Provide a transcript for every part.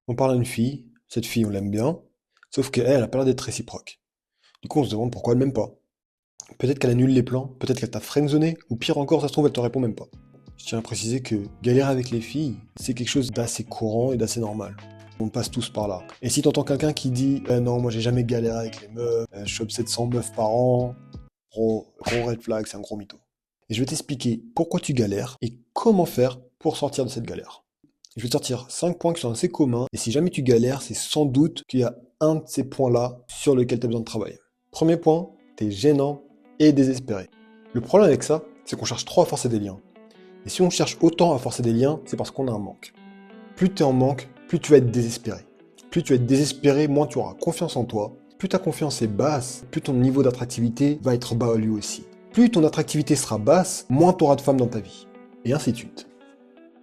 On parle à une fille, cette fille on l'aime bien, sauf qu'elle, elle a pas l'air d'être réciproque. Du coup on se demande pourquoi elle m'aime pas. Peut-être qu'elle annule les plans, peut-être qu'elle t'a friendzoné, ou pire encore, ça se trouve elle te répond même pas. Je tiens à préciser que galérer avec les filles, c'est quelque chose d'assez courant et d'assez normal. On passe tous par là. Et si t'entends quelqu'un qui dit non, moi j'ai jamais galéré avec les meufs, je chope 700 meufs par an, gros red flag, c'est un gros mytho. Et je vais t'expliquer pourquoi tu galères et comment faire pour sortir de cette galère. Je vais te sortir 5 points qui sont assez communs, et si jamais tu galères, c'est sans doute qu'il y a un de ces points-là sur lequel tu as besoin de travailler. Premier point, t'es gênant et désespéré. Le problème avec ça, c'est qu'on cherche trop à forcer des liens. Et si on cherche autant à forcer des liens, c'est parce qu'on a un manque. Plus tu es en manque, plus tu vas être désespéré. Plus tu vas être désespéré, moins tu auras confiance en toi. Plus ta confiance est basse, plus ton niveau d'attractivité va être bas lui aussi. Plus ton attractivité sera basse, moins tu auras de femmes dans ta vie. Et ainsi de suite.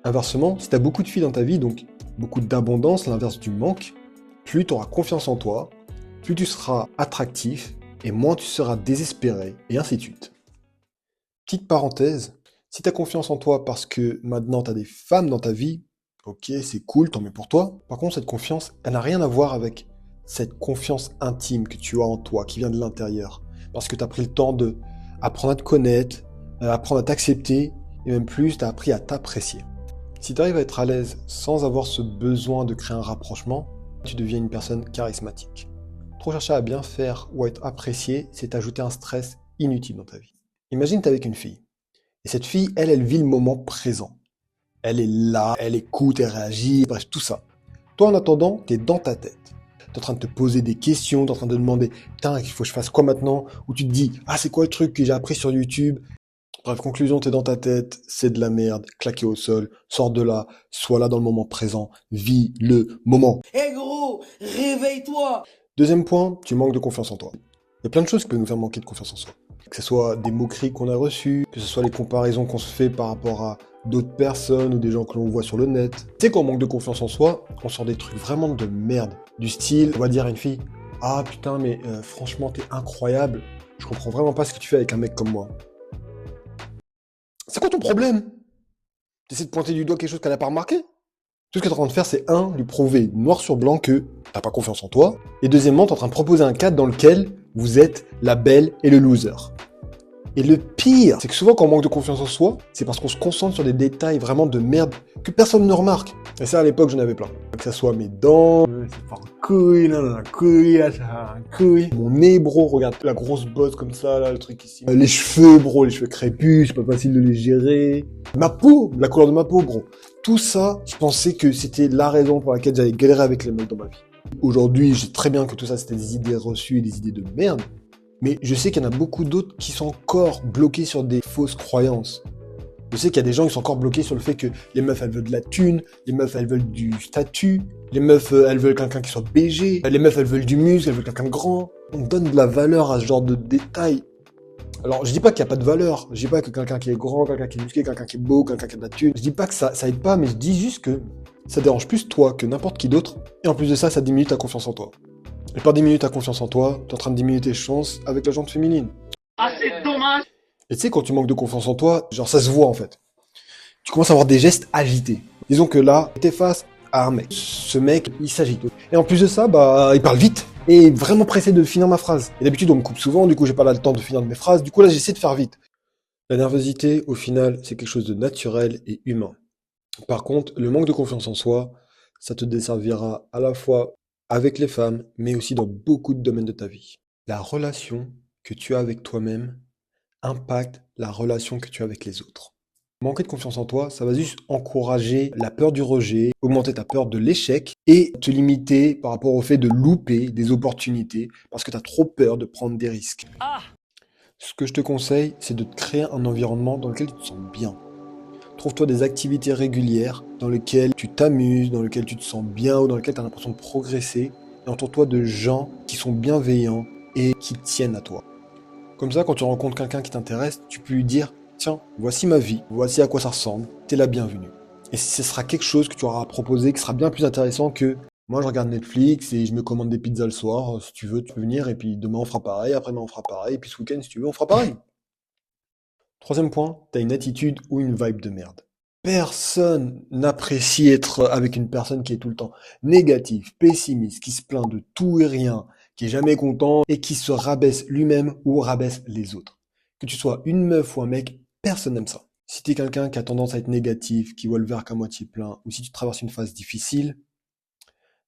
Inversement, si tu as beaucoup de filles dans ta vie, donc beaucoup d'abondance, l'inverse du manque, plus tu auras confiance en toi, plus tu seras attractif, et moins tu seras désespéré, et ainsi de suite. Petite parenthèse, si tu as confiance en toi parce que maintenant tu as des femmes dans ta vie, ok, c'est cool, tant mieux pour toi. Par contre, cette confiance, elle n'a rien à voir avec cette confiance intime que tu as en toi, qui vient de l'intérieur. Parce que tu as pris le temps de apprendre à te connaître, apprendre à t'accepter, et même plus, tu as appris à t'apprécier. Si tu arrives à être à l'aise sans avoir ce besoin de créer un rapprochement, tu deviens une personne charismatique. Trop chercher à bien faire ou à être apprécié, c'est ajouter un stress inutile dans ta vie. Imagine, tu es avec une fille. Et cette fille, elle vit le moment présent. Elle est là, elle écoute, elle réagit, bref, tout ça. Toi, en attendant, tu es dans ta tête. Tu es en train de te poser des questions, tu es en train de demander, putain, il faut que je fasse quoi maintenant? Ou tu te dis, ah, c'est quoi le truc que j'ai appris sur YouTube? Bref, conclusion, t'es dans ta tête, c'est de la merde, claqué au sol, sors de là, sois là dans le moment présent, vis le moment. Eh gros, réveille-toi! Deuxième point, tu manques de confiance en toi. Il y a plein de choses qui peuvent nous faire manquer de confiance en soi. Que ce soit des moqueries qu'on a reçues, que ce soit les comparaisons qu'on se fait par rapport à d'autres personnes ou des gens que l'on voit sur le net. Tu sais, quand on manque de confiance en soi, on sort des trucs vraiment de merde. Du style, on va dire à une fille, ah putain, mais franchement, t'es incroyable, je comprends vraiment pas ce que tu fais avec un mec comme moi. C'est quoi ton problème? T'essaies de pointer du doigt quelque chose qu'elle n'a pas remarqué? Tout ce que t'es en train de faire, c'est lui prouver noir sur blanc que t'as pas confiance en toi, et deuxièmement, t'es en train de proposer un cadre dans lequel vous êtes la belle et le loser. Et le pire, c'est que souvent quand on manque de confiance en soi, c'est parce qu'on se concentre sur des détails vraiment de merde que personne ne remarque. Et ça, à l'époque, j'en avais plein. Que ça soit mes dents, c'est pas un couille, là, la couille, là, c'est un couille. Mon nez, bro, regarde la grosse bosse comme ça, là, le truc ici. Les cheveux, bro, les cheveux crépus, c'est pas facile de les gérer. Ma peau, la couleur de ma peau, bro. Tout ça, je pensais que c'était la raison pour laquelle j'allais galérer avec les mecs dans ma vie. Aujourd'hui, je sais très bien que tout ça, c'était des idées reçues et des idées de merde. Mais je sais qu'il y en a beaucoup d'autres qui sont encore bloqués sur des fausses croyances. Je sais qu'il y a des gens qui sont encore bloqués sur le fait que les meufs, elles veulent de la thune, les meufs, elles veulent du statut, les meufs, elles veulent quelqu'un qui soit BG, les meufs, elles veulent du muscle, elles veulent quelqu'un de grand. On donne de la valeur à ce genre de détails. Alors, je dis pas qu'il n'y a pas de valeur. Je dis pas que quelqu'un qui est grand, quelqu'un qui est musclé, quelqu'un qui est beau, quelqu'un qui a de la thune. Je dis pas que ça aide pas, mais je dis juste que ça dérange plus toi que n'importe qui d'autre. Et en plus de ça, ça diminue ta confiance en toi. Et par diminuer ta confiance en toi, t'es en train de diminuer tes chances avec la jante féminine. Ah, c'est dommage! Et tu sais, quand tu manques de confiance en toi, genre ça se voit en fait. Tu commences à avoir des gestes agités. Disons que là, t'es face à un mec. Ce mec, il s'agite. Et en plus de ça, bah, il parle vite. Et vraiment pressé de finir ma phrase. Et d'habitude, on me coupe souvent, du coup, j'ai pas là le temps de finir mes phrases. Du coup, là, j'essaie de faire vite. La nervosité, au final, c'est quelque chose de naturel et humain. Par contre, le manque de confiance en soi, ça te desservira à la fois avec les femmes, mais aussi dans beaucoup de domaines de ta vie. La relation que tu as avec toi-même impacte la relation que tu as avec les autres. Manquer de confiance en toi, ça va juste encourager la peur du rejet, augmenter ta peur de l'échec et te limiter par rapport au fait de louper des opportunités parce que tu as trop peur de prendre des risques. Ce que je te conseille, c'est de te créer un environnement dans lequel tu te sens bien. Trouve-toi des activités régulières dans lesquelles tu t'amuses, dans lesquelles tu te sens bien ou dans lesquelles tu as l'impression de progresser. Et entoure-toi de gens qui sont bienveillants et qui tiennent à toi. Comme ça, quand tu rencontres quelqu'un qui t'intéresse, tu peux lui dire « Tiens, voici ma vie, voici à quoi ça ressemble, t'es la bienvenue. » Et ce sera quelque chose que tu auras à proposer qui sera bien plus intéressant que « Moi, je regarde Netflix et je me commande des pizzas le soir. Si tu veux, tu peux venir et puis demain on fera pareil, après-demain on fera pareil, et puis ce week-end, si tu veux, on fera pareil. » Troisième point, t'as une attitude ou une vibe de merde. Personne n'apprécie être avec une personne qui est tout le temps négative, pessimiste, qui se plaint de tout et rien, qui est jamais content et qui se rabaisse lui-même ou rabaisse les autres. Que tu sois une meuf ou un mec, personne n'aime ça. Si t'es quelqu'un qui a tendance à être négatif, qui voit le verre qu'à moitié plein, ou si tu traverses une phase difficile,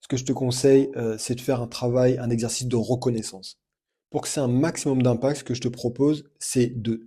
ce que je te conseille, c'est de faire un travail, un exercice de reconnaissance. Pour que c'est un maximum d'impact, ce que je te propose, c'est de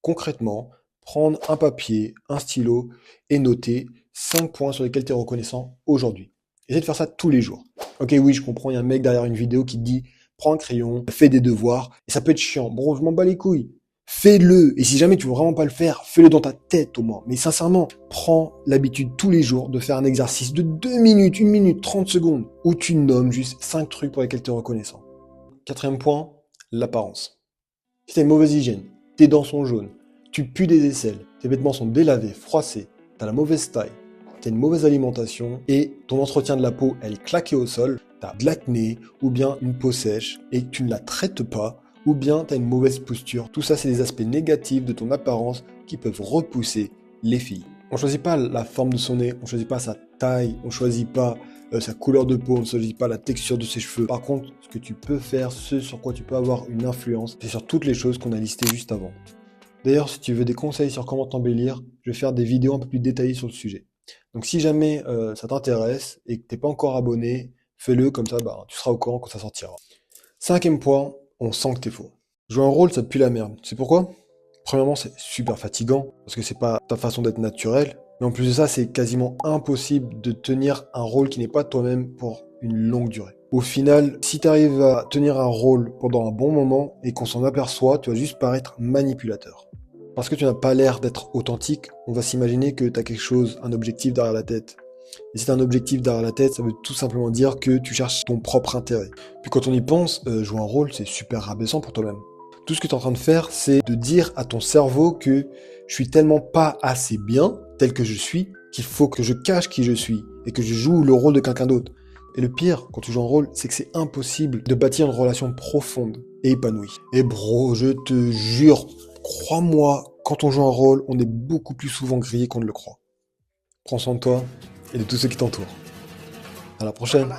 concrètement prendre un papier, un stylo et noter 5 points sur lesquels tu es reconnaissant aujourd'hui. Essaye de faire ça tous les jours. Ok, oui, je comprends, il y a un mec derrière une vidéo qui te dit prends un crayon, fais des devoirs, et ça peut être chiant. Bon, je m'en bats les couilles. Fais-le. Et si jamais tu veux vraiment pas le faire, fais-le dans ta tête au moins. Mais sincèrement, prends l'habitude tous les jours de faire un exercice de 2 minutes, 1 minute, 30 secondes, où tu nommes juste 5 trucs pour lesquels tu es reconnaissant. Quatrième point, l'apparence. Si tu as une mauvaise hygiène, tes dents sont jaunes, tu pues des aisselles, tes vêtements sont délavés, froissés, tu as la mauvaise taille, tu as une mauvaise alimentation et ton entretien de la peau, elle est claquée au sol, tu as de l'acné ou bien une peau sèche et que tu ne la traites pas ou bien tu as une mauvaise posture. Tout ça, c'est des aspects négatifs de ton apparence qui peuvent repousser les filles. On ne choisit pas la forme de son nez, on ne choisit pas sa taille, on ne choisit pas sa couleur de peau, on ne choisit pas la texture de ses cheveux. Par contre, ce que tu peux faire, ce sur quoi tu peux avoir une influence, c'est sur toutes les choses qu'on a listées juste avant. D'ailleurs, si tu veux des conseils sur comment t'embellir, je vais faire des vidéos un peu plus détaillées sur le sujet. Donc si jamais ça t'intéresse et que t'es pas encore abonné, fais-le, comme ça tu seras au courant quand ça sortira. Cinquième point, on sent que t'es faux. Jouer un rôle, ça pue la merde. C'est pourquoi? Premièrement, c'est super fatigant, parce que c'est pas ta façon d'être naturelle. Mais en plus de ça, c'est quasiment impossible de tenir un rôle qui n'est pas toi-même pour une longue durée. Au final, si tu arrives à tenir un rôle pendant un bon moment et qu'on s'en aperçoit, tu vas juste paraître manipulateur. Parce que tu n'as pas l'air d'être authentique, on va s'imaginer que tu as quelque chose, un objectif derrière la tête. Et si tu as un objectif derrière la tête, ça veut tout simplement dire que tu cherches ton propre intérêt. Puis quand on y pense, jouer un rôle, c'est super rabaissant pour toi-même. Tout ce que tu es en train de faire, c'est de dire à ton cerveau que je suis tellement pas assez bien, tel que je suis, qu'il faut que je cache qui je suis et que je joue le rôle de quelqu'un d'autre. Et le pire, quand tu joues un rôle, c'est que c'est impossible de bâtir une relation profonde et épanouie. Et bro, je te jure, crois-moi, quand on joue un rôle, on est beaucoup plus souvent grillé qu'on ne le croit. Prends soin de toi et de tous ceux qui t'entourent. À la prochaine.